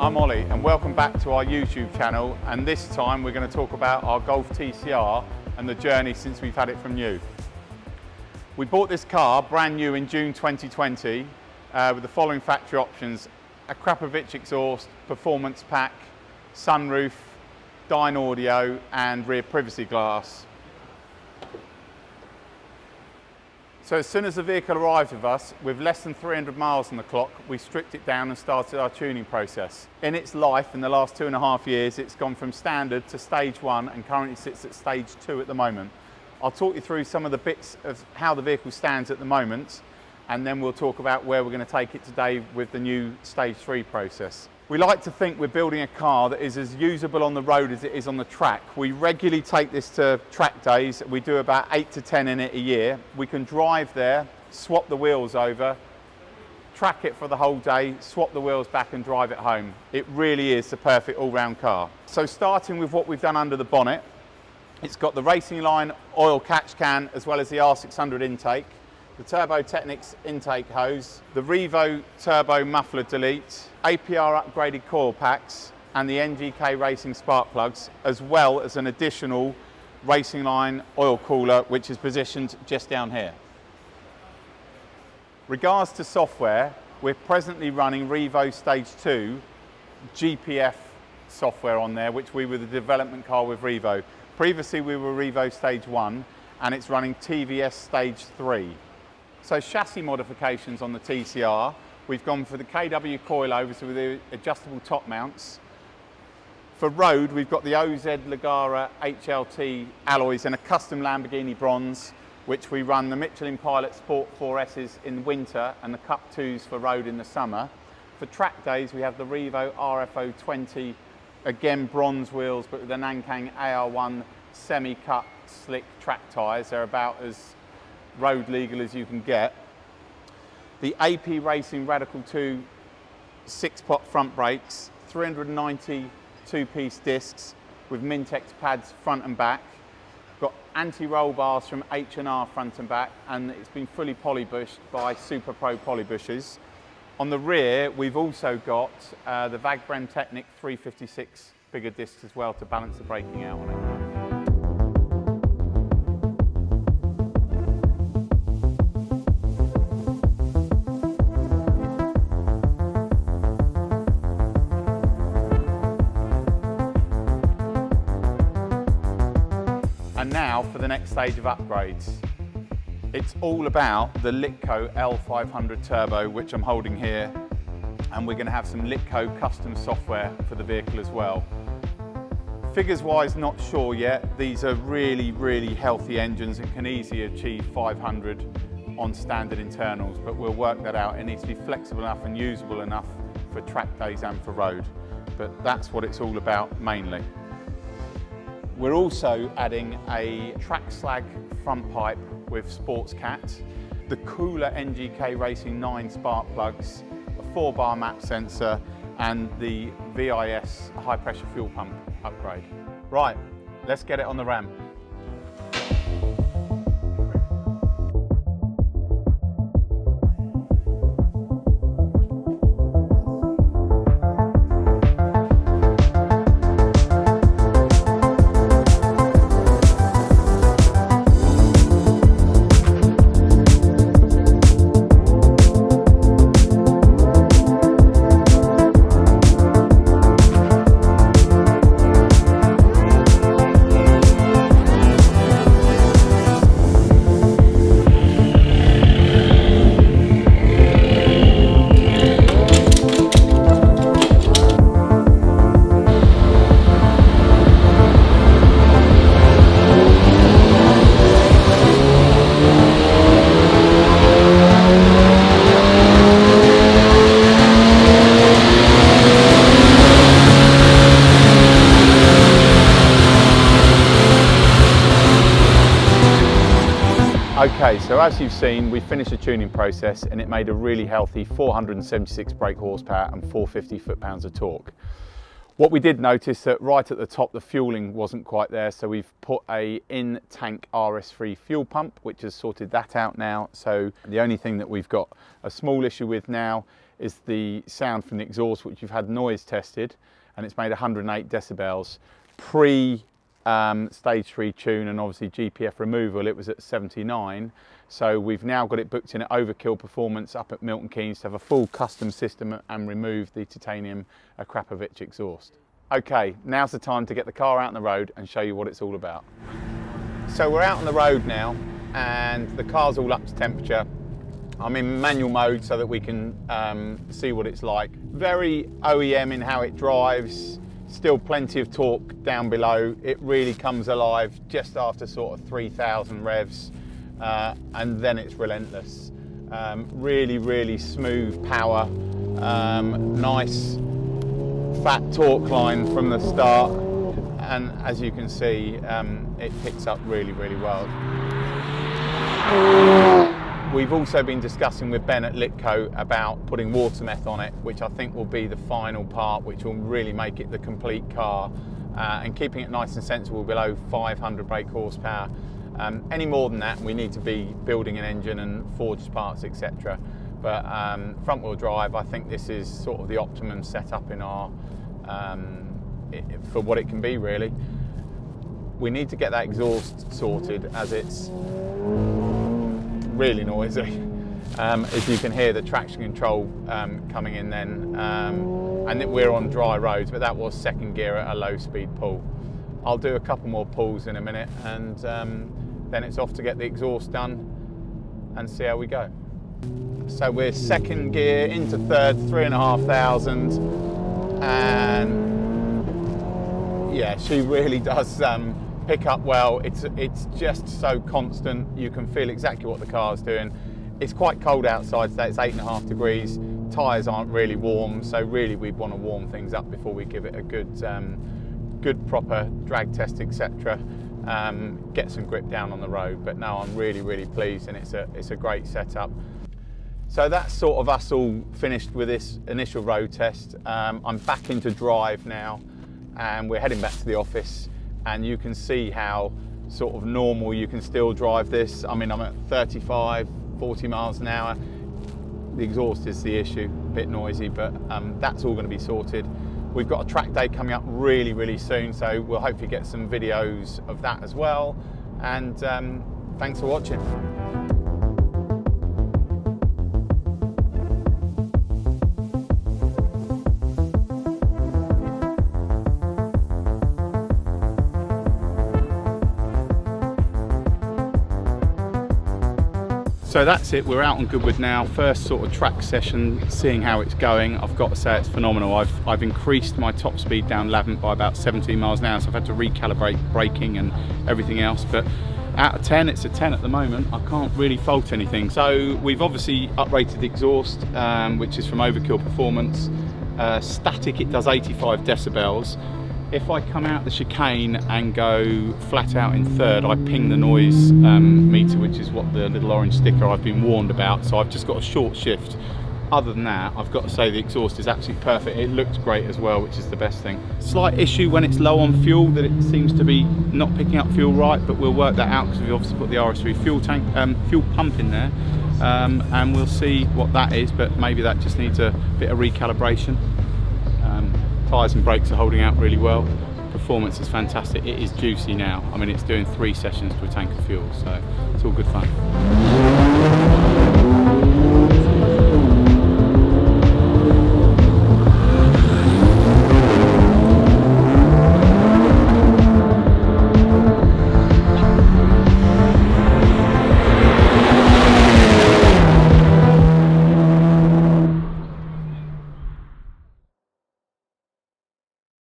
I'm Ollie and welcome back to our YouTube channel, and this time we're going to talk about our Golf TCR and the journey since we've had it from new. We bought this car brand new in June 2020 with the following factory options: a Krapovic exhaust, performance pack, sunroof, Dyne audio and rear privacy glass. So as soon as the vehicle arrived with us, with less than 300 miles on the clock, we stripped it down and started our tuning process. In its life, in the last 2.5 years, it's gone from standard to stage 1 and currently sits at stage 2 at the moment. I'll talk you through some of the bits of how the vehicle stands at the moment, and then we'll talk about where we're going to take it today with the new stage 3 process. We like to think we're building a car that is as usable on the road as it is on the track. We regularly take this to track days. We do about 8 to 10 in it a year. We can drive there, swap the wheels over, track it for the whole day, swap the wheels back and drive it home. It really is the perfect all-round car. So starting with what we've done under the bonnet, it's got the Racing Line oil catch can as well as the R600 intake, the Turbo Technics intake hose, the Revo Turbo Muffler Delete, APR upgraded coil packs and the NGK Racing spark plugs, as well as an additional Racing Line oil cooler which is positioned just down here. Regards to software, we're presently running Revo Stage 2 GPF software on there, which we were the development car with Revo. Previously we were Revo Stage 1 and it's running TVS Stage 3. So chassis modifications on the TCR, we've gone for the KW coilovers with the adjustable top mounts. For road, we've got the OZ Ligara HLT alloys and a custom Lamborghini bronze, which we run the Michelin Pilot Sport 4S's in winter and the Cup 2s for road in the summer. For track days, we have the Revo RFO 20, again bronze wheels, but with the Nankang AR1 semi-cut slick track tyres. They're about as road legal as you can get. The AP Racing Radical 2 6-pot front brakes, 390 two-piece discs with Mintex pads front and back. Got anti-roll bars from H&R front and back, and it's been fully polybushed by Super Pro polybushes. On the rear, we've also got the Vagbrem Technic 356 bigger discs as well to balance the braking out on it. And now for the next stage of upgrades. It's all about the Littco L500 Turbo, which I'm holding here, and we're going to have some Littco custom software for the vehicle as well. Figures wise, not sure yet. These are really healthy engines and can easily achieve 500 on standard internals, but we'll work that out. It needs to be flexible enough and usable enough for track days and for road, but that's what it's all about mainly. We're also adding a Trackslag front pipe with Sports Cat, the cooler NGK Racing 9 spark plugs, a 4-bar map sensor and the VIS high pressure fuel pump upgrade. Right, let's get it on the ram. Okay, so as you've seen, we finished the tuning process and it made a really healthy 476 brake horsepower and 450 foot-pounds of torque. What we did notice that right at the top, the fueling wasn't quite there, so we've put a in-tank RS3 fuel pump, which has sorted that out now. So the only thing that we've got a small issue with now is the sound from the exhaust, which you've had noise tested, and it's made 108 decibels. Pre stage 3 tune and obviously GPF removal, it was at 79. So we've now got it booked in at Overkill Performance up at Milton Keynes to have a full custom system and remove the titanium Akrapovic exhaust. Okay, now's the time to get the car out on the road and show you what it's all about. So we're out on the road now and the car's all up to temperature. I'm in manual mode so that we can see what it's like. Very OEM in how it drives, still plenty of torque down below. It really comes alive just after sort of 3,000 revs and then it's relentless. Really smooth power, nice fat torque line from the start, and as you can see it picks up really well. We've also been discussing with Ben at Littco about putting water meth on it, which I think will be the final part, which will really make it the complete car, and keeping it nice and sensible below 500 brake horsepower. Any more than that, we need to be building an engine and forged parts, etc. But front wheel drive, I think this is sort of the optimum setup in our for what it can be, really. We need to get that exhaust sorted as it's really noisy. As you can hear the traction control coming in then, and we're on dry roads, but that was second gear at a low speed pull. I'll do a couple more pulls in a minute and then it's off to get the exhaust done and see how we go. So we're second gear into third, 3,500, and yeah, she really does pick up well. It's just so constant. You can feel exactly what the car's doing. It's quite cold outside today. It's 8.5 degrees. Tyres aren't really warm, so really we'd want to warm things up before we give it a good proper drag test, etc. Get some grip down on the road. But no, I'm really pleased, and it's a great setup. So that's sort of us all finished with this initial road test. I'm back into drive now, and we're heading back to the office, and you can see how sort of normal you can still drive this. I mean, I'm at 35, 40 miles an hour. The exhaust is the issue, a bit noisy, but that's all going to be sorted. We've got a track day coming up really soon, so we'll hopefully get some videos of that as well. And thanks for watching. So that's it, we're out on Goodwood now. First sort of track session, seeing how it's going. I've got to say it's phenomenal. I've increased my top speed down Lavant by about 17 miles an hour, so I've had to recalibrate braking and everything else. But out of 10, it's a 10 at the moment. I can't really fault anything. So we've obviously uprated the exhaust, which is from Overkill Performance. Static, it does 85 decibels. If I come out the chicane and go flat out in third, I ping the noise meter, which is what the little orange sticker I've been warned about. So I've just got a short shift. Other than that, I've got to say the exhaust is absolutely perfect. It looks great as well, which is the best thing. Slight issue when it's low on fuel, that it seems to be not picking up fuel right, but we'll work that out because we've obviously put the RS3 fuel pump in there, and we'll see what that is, but maybe that just needs a bit of recalibration. Tyres and brakes are holding out really well. Performance is fantastic. It is juicy now. I mean, it's doing 3 sessions to a tank of fuel, so it's all good fun.